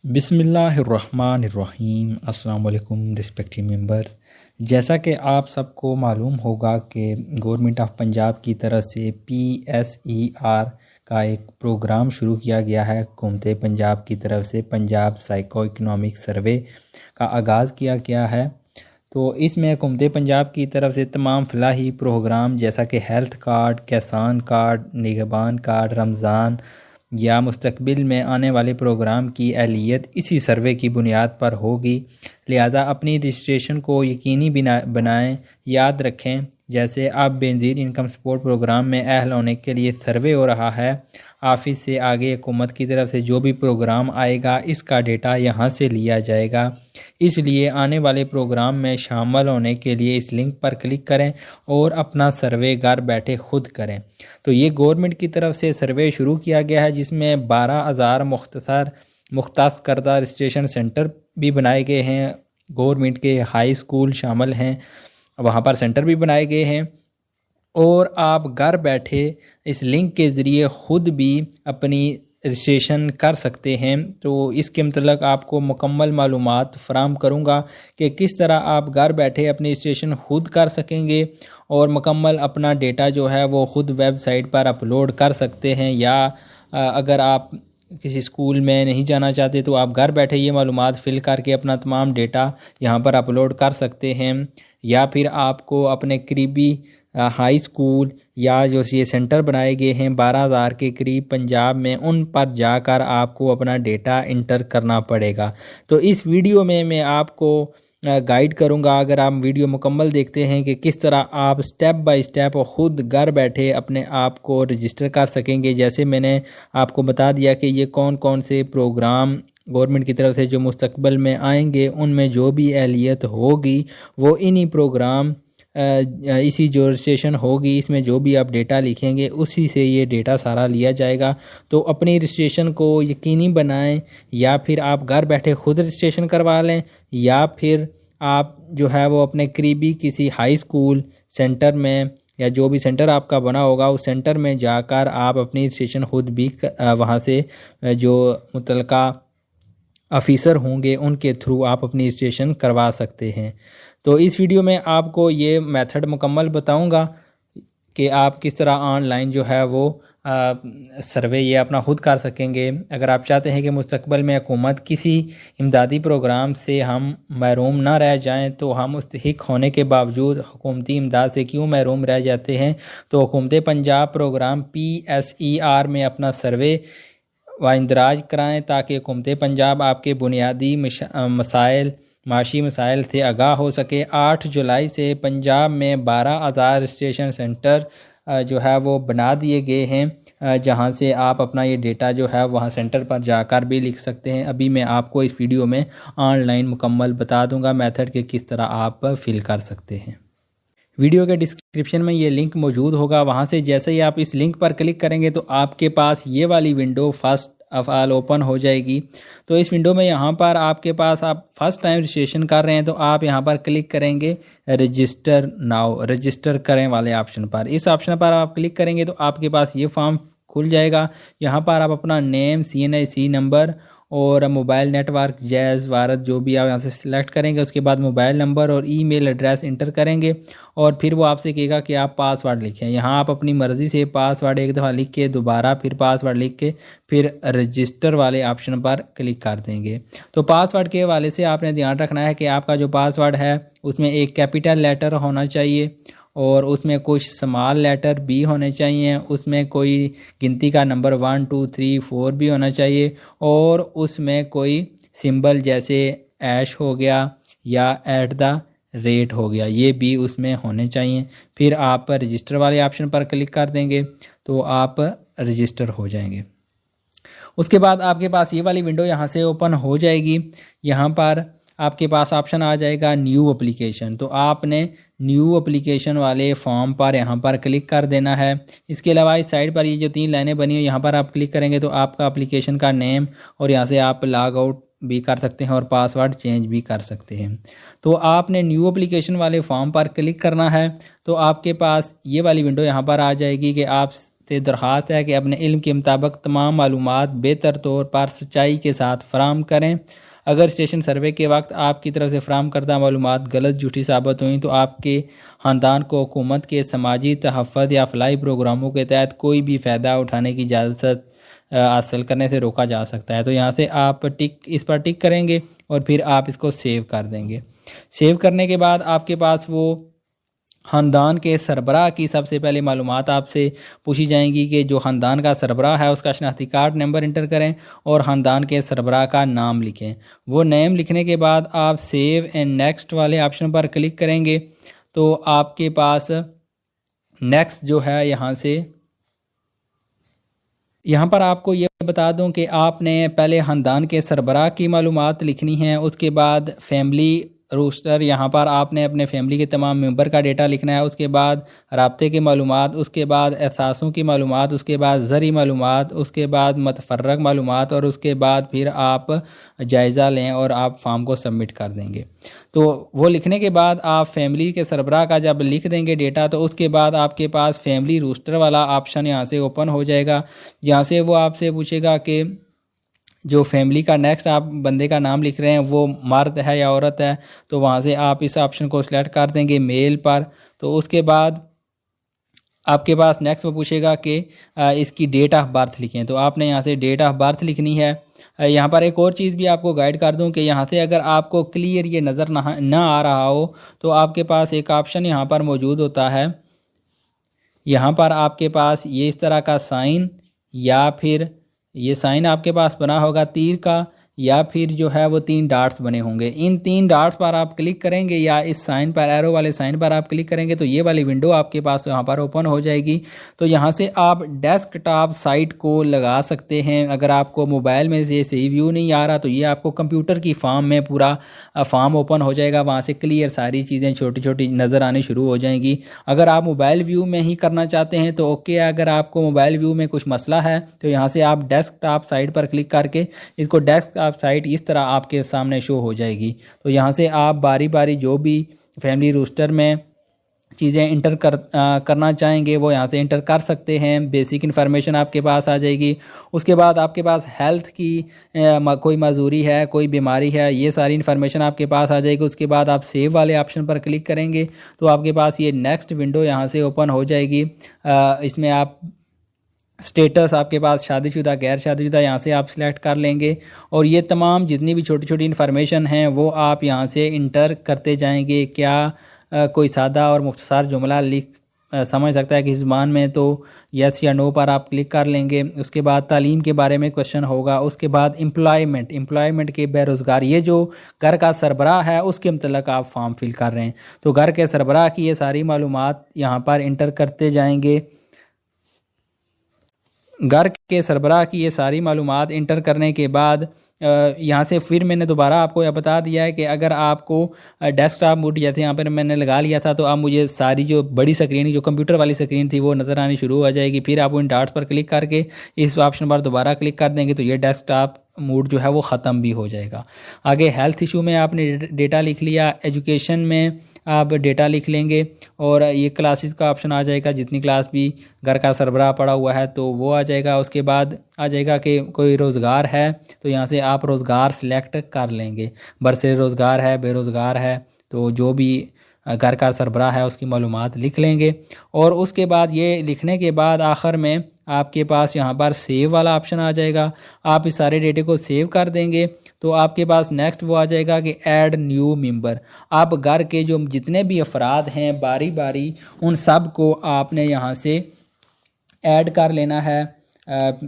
بسم اللہ الرحمن الرحیم۔ السلام علیکم رسپیکٹڈ ممبرز، جیسا کہ آپ سب کو معلوم ہوگا کہ گورنمنٹ آف پنجاب کی طرف سے PSER کا ایک پروگرام شروع کیا گیا ہے۔ حکومت پنجاب کی طرف سے پنجاب سائیکو اکنامک سروے کا آغاز کیا گیا ہے۔ تو اس میں حکومت پنجاب کی طرف سے تمام فلاحی پروگرام جیسا کہ ہیلتھ کارڈ، کسان کارڈ، نگہبان کارڈ، رمضان یا مستقبل میں آنے والے پروگرام کی اہلیت اسی سروے کی بنیاد پر ہوگی، لہذا اپنی رجسٹریشن کو یقینی بنائیں۔ یاد رکھیں، جیسے اب بے نظیر انکم سپورٹ پروگرام میں اہل ہونے کے لیے سروے ہو رہا ہے، آفس سے آگے حکومت کی طرف سے جو بھی پروگرام آئے گا اس کا ڈیٹا یہاں سے لیا جائے گا۔ اس لیے آنے والے پروگرام میں شامل ہونے کے لیے اس لنک پر کلک کریں اور اپنا سروے گھر بیٹھے خود کریں۔ تو یہ گورنمنٹ کی طرف سے سروے شروع کیا گیا ہے، جس میں 12,000 مختص کردہ رجسٹریشن سینٹر بھی بنائے گئے ہیں۔ گورنمنٹ کے ہائی اسکول شامل ہیں، وہاں پر سینٹر بھی بنائے گئے ہیں، اور آپ گھر بیٹھے اس لنک کے ذریعے خود بھی اپنی رجسٹریشن کر سکتے ہیں۔ تو اس کے متعلق آپ کو مکمل معلومات فراہم کروں گا کہ کس طرح آپ گھر بیٹھے اپنی رجسٹریشن خود کر سکیں گے اور مکمل اپنا ڈیٹا جو ہے وہ خود ویب سائٹ پر اپلوڈ کر سکتے ہیں، یا اگر آپ کسی اسکول میں نہیں جانا چاہتے تو آپ گھر بیٹھے یہ معلومات فل کر کے اپنا تمام ڈیٹا یہاں پر اپلوڈ کر سکتے ہیں، یا پھر آپ کو اپنے قریبی ہائی اسکول یا جو یہ سینٹر بنائے گئے ہیں 12,000 کے قریب پنجاب میں، ان پر جا کر آپ کو اپنا ڈیٹا انٹر کرنا پڑے گا۔ تو اس ویڈیو میں آپ کو گائیڈ کروں گا، اگر آپ ویڈیو مکمل دیکھتے ہیں، کہ کس طرح آپ سٹیپ بائی سٹیپ خود گھر بیٹھے اپنے آپ کو رجسٹر کر سکیں گے۔ جیسے میں نے آپ کو بتا دیا کہ یہ کون کون سے پروگرام گورنمنٹ کی طرف سے جو مستقبل میں آئیں گے، ان میں جو بھی اہلیت ہوگی وہ انہی پروگرام اسی جو رجسٹریشن ہوگی اس میں جو بھی آپ ڈیٹا لکھیں گے اسی سے یہ ڈیٹا سارا لیا جائے گا۔ تو اپنی رجسٹریشن کو یقینی بنائیں، یا پھر آپ گھر بیٹھے خود رجسٹریشن کروا لیں، یا پھر آپ جو ہے وہ اپنے قریبی کسی ہائی اسکول سینٹر میں یا جو بھی سینٹر آپ کا بنا ہوگا اس سینٹر میں جا کر آپ اپنی رجسٹریشن خود بھی وہاں سے جو متعلقہ آفیسر ہوں گے ان کے تھرو آپ اپنی رجسٹریشن کروا سکتے ہیں۔ تو اس ویڈیو میں آپ کو یہ میتھڈ مکمل بتاؤں گا کہ آپ کس طرح آن لائن جو ہے وہ سروے یہ اپنا خود کر سکیں گے۔ اگر آپ چاہتے ہیں کہ مستقبل میں حکومت کسی امدادی پروگرام سے ہم محروم نہ رہ جائیں، تو ہم مستحق ہونے کے باوجود حکومتی امداد سے کیوں محروم رہ جاتے ہیں، تو حکومت پنجاب پروگرام PSER میں اپنا سروے و اندراج کرائیں، تاکہ حکومت پنجاب آپ کے بنیادی معاشی مسائل سے آگاہ ہو سکے۔ 8 جولائی سے پنجاب میں 12,000 رجسٹریشن سینٹر جو ہے وہ بنا دیے گئے ہیں، جہاں سے آپ اپنا یہ ڈیٹا جو ہے وہاں سینٹر پر جا کر بھی لکھ سکتے ہیں۔ ابھی میں آپ کو اس ویڈیو میں آن لائن مکمل بتا دوں گا میتھڈ کہ کس طرح آپ فل کر سکتے ہیں۔ ویڈیو کے ڈسکرپشن میں یہ لنک موجود ہوگا، وہاں سے جیسے ہی آپ اس لنک پر کلک کریں گے تو آپ کے پاس یہ والی window first of all open ہو جائے گی۔ تو اس ونڈو میں یہاں پر آپ کے پاس آپ فرسٹ ٹائم رجسٹریشن کر رہے ہیں تو آپ یہاں پر کلک کریں گے رجسٹر ناؤ، رجسٹر کریں والے آپشن پر۔ اس آپشن پر آپ کلک کریں گے تو آپ کے پاس یہ فارم کھل جائے گا۔ یہاں پر آپ اپنا نیم، CNIC نمبر اور موبائل نیٹ ورک جیز وارد جو بھی آپ یہاں سے سلیکٹ کریں گے، اس کے بعد موبائل نمبر اور ای میل ایڈریس انٹر کریں گے، اور پھر وہ آپ سے کہے گا کہ آپ پاس ورڈ لکھیں۔ یہاں آپ اپنی مرضی سے پاس ورڈ ایک دفعہ لکھ کے دوبارہ پھر پاس ورڈ لکھ کے پھر رجسٹر والے آپشن پر کلک کر دیں گے۔ تو پاس ورڈ کے حوالے سے آپ نے دھیان رکھنا ہے کہ آپ کا جو پاس ورڈ ہے اس میں ایک کیپیٹل لیٹر ہونا چاہیے، اور اس میں کچھ اسمال لیٹر بھی ہونے چاہیے، اس میں کوئی گنتی کا نمبر 1 2 3 4 بھی ہونا چاہیے، اور اس میں کوئی سمبل جیسے ایش ہو گیا یا @ ہو گیا، یہ بھی اس میں ہونے چاہیے۔ پھر آپ رجسٹر والے آپشن پر کلک کر دیں گے تو آپ رجسٹر ہو جائیں گے۔ اس کے بعد آپ کے پاس یہ والی ونڈو یہاں سے اوپن ہو جائے گی۔ یہاں پر آپ کے پاس آپشن آ جائے گا نیو اپلیکیشن، تو آپ نے نیو اپلیکیشن والے فارم پر یہاں پر کلک کر دینا ہے۔ اس کے علاوہ اس سائڈ پر یہ جو 3 لائنیں بنی ہوئی یہاں پر آپ کلک کریں گے تو آپ کا اپلیکیشن کا نیم، اور یہاں سے آپ لاگ آؤٹ بھی کر سکتے ہیں اور پاس ورڈ چینج بھی کر سکتے ہیں۔ تو آپ نے نیو اپلیکیشن والے فارم پر کلک کرنا ہے، تو آپ کے پاس یہ والی ونڈو یہاں پر آ جائے گی کہ آپ سے درخواست ہے کہ اپنے علم کے مطابق تمام معلومات بہتر طور پر سچائی کے ساتھ فراہم کریں۔ اگر اسٹیشن سروے کے وقت آپ کی طرف سے فراہم کردہ معلومات غلط جھوٹی ثابت ہوئیں تو آپ کے خاندان کو حکومت کے سماجی تحفظ یا فلاحی پروگراموں کے تحت کوئی بھی فائدہ اٹھانے کی اجازت حاصل کرنے سے روکا جا سکتا ہے۔ تو یہاں سے آپ اس پر ٹک کریں گے اور پھر آپ اس کو سیو کر دیں گے۔ سیو کرنے کے بعد آپ کے پاس وہ خاندان کے سربراہ کی سب سے پہلے معلومات آپ سے پوچھی جائیں گی کہ جو خاندان کا سربراہ ہے اس کا شناختی کارڈ نمبر انٹر کریں اور خاندان کے سربراہ کا نام لکھیں۔ وہ نیم لکھنے کے بعد آپ سیو اینڈ نیکسٹ والے آپشن پر کلک کریں گے تو آپ کے پاس نیکسٹ جو ہے یہاں پر آپ کو یہ بتا دوں کہ آپ نے پہلے خاندان کے سربراہ کی معلومات لکھنی ہیں، اس کے بعد فیملی روسٹر، یہاں پر آپ نے اپنے فیملی کے تمام ممبر کا ڈیٹا لکھنا ہے، اس کے بعد رابطے کی معلومات، اس کے بعد احساسوں کی معلومات، اس کے بعد زرعی معلومات، اس کے بعد متفرق معلومات، اور اس کے بعد پھر آپ جائزہ لیں اور آپ فارم کو سبمٹ کر دیں گے۔ تو وہ لکھنے کے بعد آپ فیملی کے سربراہ کا جب لکھ دیں گے ڈیٹا تو اس کے بعد آپ کے پاس فیملی روسٹر والا آپشن یہاں سے اوپن ہو جائے گا، جہاں سے وہ آپ سے پوچھے گا کہ جو فیملی کا نیکسٹ آپ بندے کا نام لکھ رہے ہیں وہ مرد ہے یا عورت ہے، تو وہاں سے آپ اس آپشن کو سلیکٹ کر دیں گے میل پر۔ تو اس کے بعد آپ کے پاس نیکسٹ وہ پوچھے گا کہ اس کی ڈیٹ آف برتھ لکھیں، تو آپ نے یہاں سے ڈیٹ آف برتھ لکھنی ہے۔ یہاں پر ایک اور چیز بھی آپ کو گائیڈ کر دوں کہ یہاں سے اگر آپ کو کلیئر یہ نظر نہ آ رہا ہو تو آپ کے پاس ایک آپشن یہاں پر موجود ہوتا ہے، یہاں پر آپ کے پاس یہ اس طرح کا سائن یا پھر یہ سائن آپ کے پاس بنا ہوگا تیر کا، یا پھر جو ہے وہ 3 ڈاٹس بنے ہوں گے، ان 3 ڈاٹس پر آپ کلک کریں گے یا اس سائن پر، ایرو والے سائن پر آپ کلک کریں گے تو یہ والی ونڈو آپ کے پاس یہاں پر اوپن ہو جائے گی۔ تو یہاں سے آپ ڈیسک ٹاپ سائٹ کو لگا سکتے ہیں۔ اگر آپ کو موبائل میں سے صحیح ویو نہیں آ رہا تو یہ آپ کو کمپیوٹر کی فارم میں پورا فارم اوپن ہو جائے گا، وہاں سے کلیئر ساری چیزیں چھوٹی چھوٹی نظر آنی شروع ہو جائیں گی۔ اگر آپ موبائل ویو میں ہی کرنا چاہتے ہیں تو اوکے، اگر آپ کو موبائل ویو میں کچھ مسئلہ ہے تو یہاں سے آپ ڈیسک ٹاپ سائٹ پر کلک کر کے اس کو ڈیسک ٹاپ سائٹ اس طرح آپ کے سامنے شو ہو جائے گی۔ تو یہاں سے آپ باری باری جو بھی فیملی روسٹر میں چیزیں انٹر کرنا چاہیں گے وہ یہاں سے انٹر کر سکتے ہیں۔ بیسک انفارمیشن آپ کے پاس آ جائے گی، اس کے بعد آپ کے پاس ہیلتھ کی کوئی معذوری ہے، کوئی بیماری ہے، یہ ساری انفارمیشن آپ کے پاس آ جائے گی۔ اس کے بعد آپ سیو والے آپشن پر کلک کریں گے تو آپ کے پاس یہ نیکسٹ ونڈو یہاں سے اوپن ہو جائے گی۔ اس میں آپ سٹیٹس آپ کے پاس شادی شدہ غیر شادی شدہ یہاں سے آپ سلیکٹ کر لیں گے، اور یہ تمام جتنی بھی چھوٹی چھوٹی انفارمیشن ہیں وہ آپ یہاں سے انٹر کرتے جائیں گے۔ کیا کوئی سادہ اور مختصر جملہ سمجھ سکتا ہے کسی زبان میں تو یس یا نو پر آپ کلک کر لیں گے۔ اس کے بعد تعلیم کے بارے میں کوشچن ہوگا، اس کے بعد امپلائمنٹ کے بے روزگار، یہ جو گھر کا سربراہ ہے اس کے متعلق آپ فارم فل کر رہے ہیں تو گھر کے سربراہ کی یہ ساری معلومات یہاں پر انٹر کرتے جائیں گے۔ گھر کے سربراہ کی یہ ساری معلومات انٹر کرنے کے بعد یہاں سے پھر میں نے دوبارہ آپ کو یہ بتا دیا ہے کہ اگر آپ کو ڈیسک ٹاپ موڈ جیسے یہاں پر میں نے لگا لیا تھا تو اب مجھے ساری جو بڑی سکرین جو کمپیوٹر والی سکرین تھی وہ نظر آنی شروع ہو جائے گی۔ پھر آپ ان ڈاٹس پر کلک کر کے اس آپشن پر دوبارہ کلک کر دیں گے تو یہ ڈیسک ٹاپ موڈ جو ہے وہ ختم بھی ہو جائے گا۔ آگے ہیلتھ ایشو میں آپ نے ڈیٹا لکھ لیا، ایجوکیشن میں آپ ڈیٹا لکھ لیں گے اور یہ کلاسز کا آپشن آ جائے گا، جتنی کلاس بھی گھر کا سربراہ پڑا ہوا ہے تو وہ آ جائے گا۔ اس کے بعد آ جائے گا کہ کوئی روزگار ہے تو یہاں سے آپ روزگار سلیکٹ کر لیں گے، برسر روزگار ہے، بے روزگار ہے، تو جو بھی گھر کا سربراہ ہے اس کی معلومات لکھ لیں گے۔ اور اس کے بعد یہ لکھنے کے بعد آخر میں آپ کے پاس یہاں پر سیو والا آپشن آ جائے گا، آپ اس سارے ڈیٹے کو سیو کر دیں گے تو آپ کے پاس نیکسٹ وہ آ جائے گا کہ ایڈ نیو ممبر۔ آپ گھر کے جو جتنے بھی افراد ہیں باری باری ان سب کو آپ نے یہاں سے ایڈ کر لینا ہے۔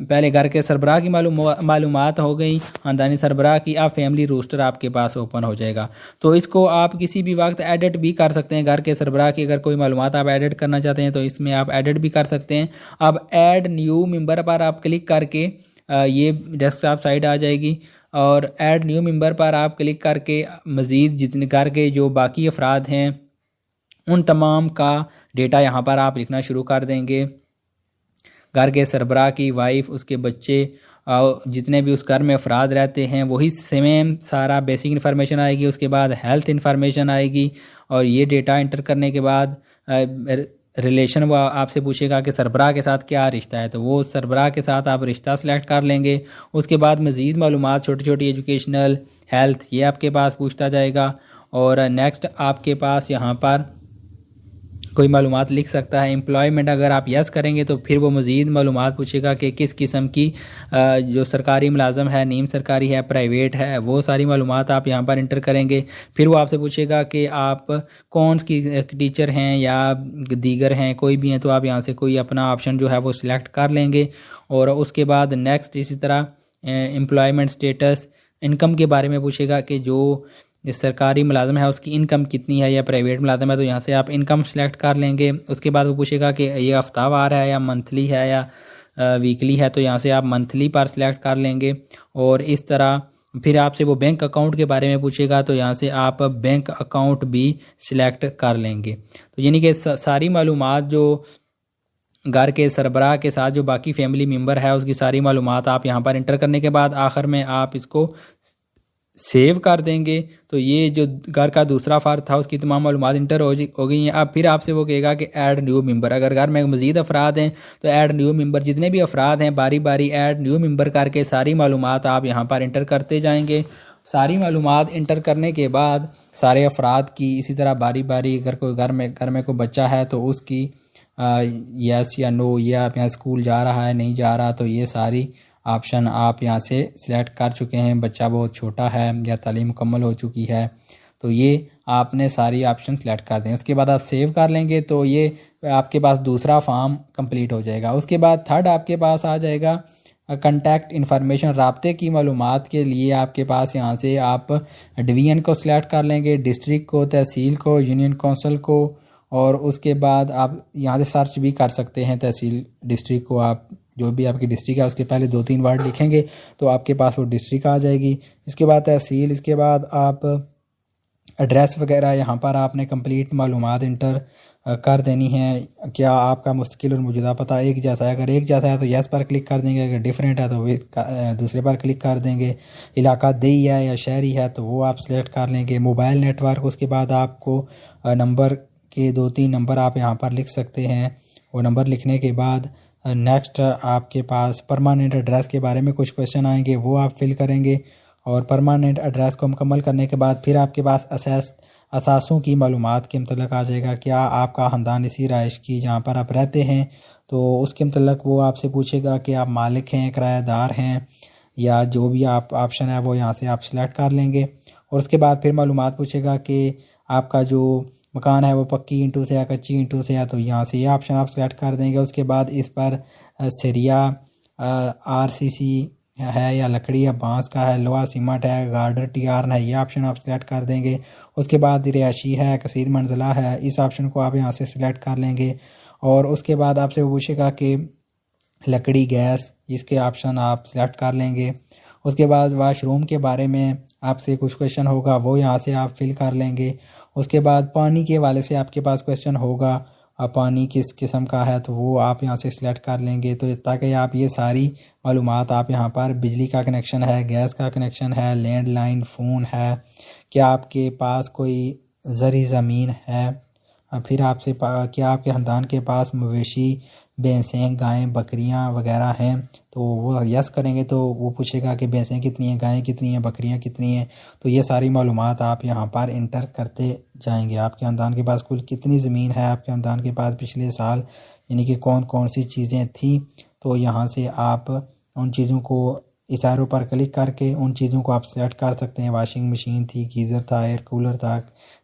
پہلے گھر کے سربراہ کی معلومات ہو گئی، خاندانی سربراہ کی، اب فیملی روسٹر آپ کے پاس اوپن ہو جائے گا۔ تو اس کو آپ کسی بھی وقت ایڈٹ بھی کر سکتے ہیں، گھر کے سربراہ کی اگر کوئی معلومات آپ ایڈٹ کرنا چاہتے ہیں تو اس میں آپ ایڈٹ بھی کر سکتے ہیں۔ اب ایڈ نیو ممبر پر آپ کلک کر کے یہ ڈیسک ٹاپ سائٹ آ جائے گی، اور ایڈ نیو ممبر پر آپ کلک کر کے مزید جتنے گھر کے جو باقی افراد ہیں ان تمام کا ڈیٹا یہاں پر آپ لکھنا شروع کر دیں گے۔ گھر کے سربراہ کی وائف، اس کے بچے، جتنے بھی اس گھر میں افراد رہتے ہیں وہی سیم سارا بیسک انفارمیشن آئے گی۔ اس کے بعد ہیلتھ انفارمیشن آئے گی، اور یہ ڈیٹا انٹر کرنے کے بعد ریلیشن وہ آپ سے پوچھے گا کہ سربراہ کے ساتھ کیا رشتہ ہے، تو وہ سربراہ کے ساتھ آپ رشتہ سلیکٹ کر لیں گے۔ اس کے بعد مزید معلومات چھوٹی چھوٹی ایجوکیشنل، ہیلتھ، یہ آپ کے پاس پوچھتا جائے گا۔ اور نیکسٹ آپ کے پاس یہاں پر کوئی معلومات لکھ سکتا ہے۔ امپلائمنٹ اگر آپ یس کریں گے تو پھر وہ مزید معلومات پوچھے گا کہ کس قسم کی جو سرکاری ملازم ہے، نیم سرکاری ہے، پرائیویٹ ہے، وہ ساری معلومات آپ یہاں پر انٹر کریں گے۔ پھر وہ آپ سے پوچھے گا کہ آپ کون کی ٹیچر ہیں یا دیگر ہیں، کوئی بھی ہیں، تو آپ یہاں سے کوئی اپنا آپشن جو ہے وہ سلیکٹ کر لیں گے۔ اور اس کے بعد نیکسٹ اسی طرح امپلائمنٹ سٹیٹس، انکم کے بارے میں پوچھے گا کہ جو سرکاری ملازم ہے اس کی انکم کتنی ہے یا پرائیویٹ ملازم ہے، تو یہاں سے آپ انکم سلیکٹ کر لیں گے۔ اس کے بعد وہ پوچھے گا کہ یہ ہفتہ وار ہے یا منتھلی ہے یا ویکلی ہے، تو یہاں سے آپ منتھلی پر سلیکٹ کر لیں گے۔ اور اس طرح پھر آپ سے وہ بینک اکاؤنٹ کے بارے میں پوچھے گا، تو یہاں سے آپ بینک اکاؤنٹ بھی سلیکٹ کر لیں گے۔ تو یعنی کہ ساری معلومات جو گھر کے سربراہ کے ساتھ جو باقی فیملی ممبر ہے اس کی ساری معلومات آپ یہاں پر انٹر کرنے کے بعد آخر میں آپ اس کو سیو کر دیں گے۔ تو یہ جو گھر کا دوسرا فرد تھا اس کی تمام معلومات انٹر ہو گئی ہیں۔ اب پھر آپ سے وہ کہے گا کہ ایڈ نیو ممبر، اگر گھر میں مزید افراد ہیں تو ایڈ نیو ممبر، جتنے بھی افراد ہیں باری باری ایڈ نیو ممبر کر کے ساری معلومات آپ یہاں پر انٹر کرتے جائیں گے۔ ساری معلومات انٹر کرنے کے بعد سارے افراد کی اسی طرح باری باری، اگر کوئی گھر میں کوئی بچہ ہے تو اس کی یس یا نو، یہ آپ یہاں اسکول جا رہا ہے نہیں جا رہا، تو یہ ساری آپشن آپ یہاں سے سلیکٹ کر چکے ہیں۔ بچہ بہت چھوٹا ہے یا تعلیم مکمل ہو چکی ہے، تو یہ آپ نے ساری آپشن سلیکٹ کر دیں۔ اس کے بعد آپ سیو کر لیں گے تو یہ آپ کے پاس دوسرا فارم کمپلیٹ ہو جائے گا۔ اس کے بعد تھرڈ آپ کے پاس آ جائے گا کنٹیکٹ انفارمیشن، رابطے کی معلومات کے لیے آپ کے پاس یہاں سے آپ ڈویژن کو سلیکٹ کر لیں گے، ڈسٹرکٹ کو، تحصیل کو، یونین کونسل کو، اور اس کے بعد آپ یہاں سے سرچ بھی کر سکتے ہیں تحصیل ڈسٹرکٹ کو۔ آپ جو بھی آپ کی ڈسٹرکٹ ہے اس کے پہلے 2-3 ورڈ لکھیں گے تو آپ کے پاس وہ ڈسٹرکٹ آ جائے گی۔ اس کے بعد تحصیل، اس کے بعد آپ ایڈریس وغیرہ یہاں پر آپ نے کمپلیٹ معلومات انٹر کر دینی ہے۔ کیا آپ کا مستقل اور موجودہ پتہ ایک جیسا ہے؟ اگر ایک جیسا ہے تو یس پر کلک کر دیں گے، اگر ڈیفرنٹ ہے تو دوسرے پر کلک کر دیں گے۔ علاقہ دیہی ہے یا شہری ہے تو وہ آپ سلیکٹ کر لیں گے۔ موبائل نیٹ ورک، اس کے بعد آپ کو نمبر کے 2-3 نمبر آپ یہاں پر لکھ سکتے ہیں۔ وہ نمبر لکھنے کے بعد نیکسٹ آپ کے پاس پرماننٹ ایڈریس کے بارے میں کچھ کوشچن آئیں گے، وہ آپ فل کریں گے۔ اور پرماننٹ ایڈریس کو مکمل کرنے کے بعد پھر آپ کے پاس اثاثوں کی معلومات کے متعلق آ جائے گا۔ کیا آپ کا خاندان اسی رہائش کی جہاں پر آپ رہتے ہیں، تو اس کے متعلق وہ آپ سے پوچھے گا کہ آپ مالک ہیں، کرایہ دار ہیں، یا جو بھی آپ آپشن ہے وہ یہاں سے آپ سلیکٹ کر لیں گے۔ اور اس کے بعد پھر معلومات پوچھے گا کہ آپ کا جو مکان ہے وہ پکی اینٹوں سے یا کچی اینٹوں سے ہے، تو یہاں سے یہ آپشن آپ سلیکٹ کر دیں گے۔ اس کے بعد اس پر سریا RCC ہے یا لکڑی یا بانس کا ہے، لوہا سیمنٹ ہے، گارڈر TR ہے، یہ آپشن آپ سلیکٹ کر دیں گے۔ اس کے بعد رہائشی ہے، کثیر منزلہ ہے، اس آپشن کو آپ یہاں سے سلیکٹ کر لیں گے۔ اور اس کے بعد آپ سے وہ پوچھے گا کہ لکڑی، گیس، اس کے آپشن آپ سلیکٹ کر لیں گے۔ اس کے بعد واش روم کے بارے میں آپ سے کچھ کویشچن ہوگا، وہ یہاں سے آپ فل کر لیں گے۔ اس کے بعد پانی کے حوالے سے آپ کے پاس کویشچن ہوگا، پانی کس قسم کا ہے، تو وہ آپ یہاں سے سلیکٹ کر لیں گے، تو تاکہ آپ یہ ساری معلومات آپ یہاں پر بجلی کا کنیکشن ہے، گیس کا کنیکشن ہے، لینڈ لائن فون ہے، کیا آپ کے پاس کوئی زرعی زمین ہے، پھر آپ سے کیا آپ کے خاندان کے پاس مویشی، بھینسیں، گائیں، بکریاں وغیرہ ہیں، تو وہ یس کریں گے تو وہ پوچھے گا کہ بھینسیں کتنی ہیں، گائیں کتنی ہیں، بکریاں کتنی ہیں، تو یہ ساری معلومات آپ یہاں پر انٹر کرتے جائیں گے۔ آپ کے خاندان کے پاس کل کتنی زمین ہے، آپ کے خاندان کے پاس پچھلے سال یعنی کہ کون کون سی چیزیں تھیں، تو یہاں سے آپ ان چیزوں کو اس ایرو پر کلک کر کے ان چیزوں کو آپ سلیکٹ کر سکتے ہیں۔ واشنگ مشین تھی، گیزر تھا، ایئر کولر تھا،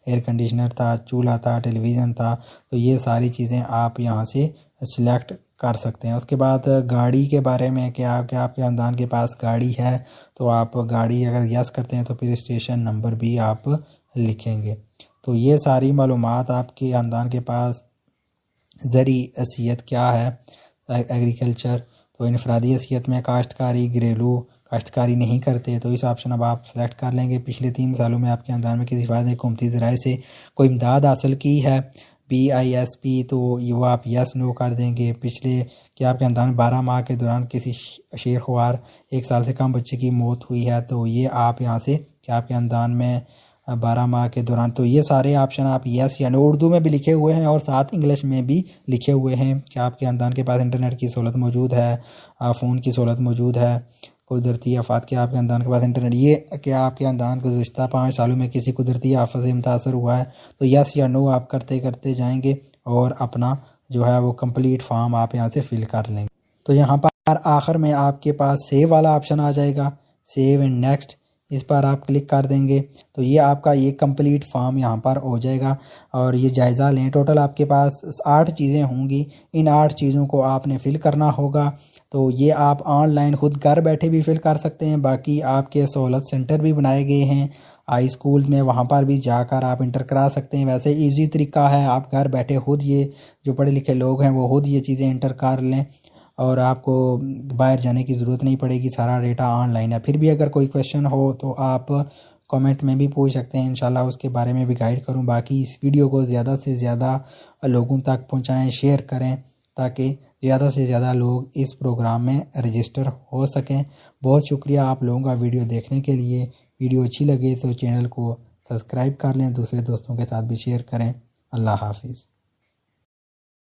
ایئر کنڈیشنر تھا، چولہا تھا، ٹیلی ویژن تھا، تو یہ ساری چیزیں آپ یہاں سے سلیکٹ کر سکتے ہیں۔ اس کے بعد گاڑی کے بارے میں کہ آپ کے خاندان کے پاس گاڑی ہے، تو آپ گاڑی اگر یس کرتے ہیں تو پھر رجسٹریشن نمبر بھی آپ لکھیں گے۔ تو یہ ساری معلومات آپ کے خاندان کے پاس زرعی حیثیت کیا ہے، ایگریکلچر، تو انفرادی حیثیت میں کاشتکاری، گھریلو کاشتکاری نہیں کرتے، تو اس آپشن اب آپ سلیکٹ کر لیں گے۔ پچھلے 3 سالوں میں آپ کے خاندان میں کسی فرد نے حکومتی ذرائع سے کوئی امداد حاصل کی ہے، BISP، تو وہ آپ یس نو کر دیں گے۔ پچھلے کہ آپ کے خاندان 12 ماہ کے دوران کسی شیر خوار 1 سال سے کم بچے کی موت ہوئی ہے، تو یہ آپ یہاں سے کہ آپ کے خاندان میں 12 ماہ کے دوران۔ تو یہ سارے آپشن آپ یس یا نو اردو میں بھی لکھے ہوئے ہیں اور ساتھ انگلش میں بھی لکھے ہوئے ہیں کہ آپ کے خاندان کے پاس انٹرنیٹ کی سہولت موجود ہے، فون کی سہولت موجود ہے، قدرتی آفات کے آپ کے خاندان کے پاس انٹرنیٹ، یہ کہ آپ کے خاندان کو گزشتہ 5 سالوں میں کسی قدرتی آفت سے متاثر ہوا ہے، تو یس یا نو آپ کرتے کرتے جائیں گے اور اپنا جو ہے وہ کمپلیٹ فارم آپ یہاں سے فل کر لیں گے۔ تو یہاں پر آخر میں آپ کے پاس سیو والا آپشن آ جائے گا، سیو اینڈ نیکسٹ، اس پر آپ کلک کر دیں گے تو یہ آپ کا یہ کمپلیٹ فارم یہاں پر ہو جائے گا۔ اور یہ جائزہ لیں، ٹوٹل آپ کے پاس 8 چیزیں ہوں گی، ان 8 چیزوں کو آپ نے فل کرنا ہوگا۔ تو یہ آپ آن لائن خود گھر بیٹھے بھی فل کر سکتے ہیں، باقی آپ کے سہولت سینٹر بھی بنائے گئے ہیں آئی اسکول میں، وہاں پر بھی جا کر آپ انٹر کرا سکتے ہیں۔ ویسے ایزی طریقہ ہے، آپ گھر بیٹھے خود یہ جو پڑھے لکھے لوگ ہیں وہ خود یہ چیزیں انٹر کر لیں اور آپ کو باہر جانے کی ضرورت نہیں پڑے گی، سارا ڈیٹا آن لائن ہے۔ پھر بھی اگر کوئی کویشچن ہو تو آپ کمنٹ میں بھی پوچھ سکتے ہیں، انشاءاللہ اس کے بارے میں بھی گائیڈ کروں۔ باقی اس ویڈیو کو زیادہ سے زیادہ لوگوں تک پہنچائیں، شیئر کریں تاکہ زیادہ سے زیادہ لوگ اس پروگرام میں رجسٹر ہو سکیں۔ بہت شکریہ آپ لوگوں کا ویڈیو دیکھنے کے لیے۔ ویڈیو اچھی لگے تو چینل کو سبسکرائب کر لیں، دوسرے دوستوں کے ساتھ بھی شیئر کریں۔ اللہ حافظ۔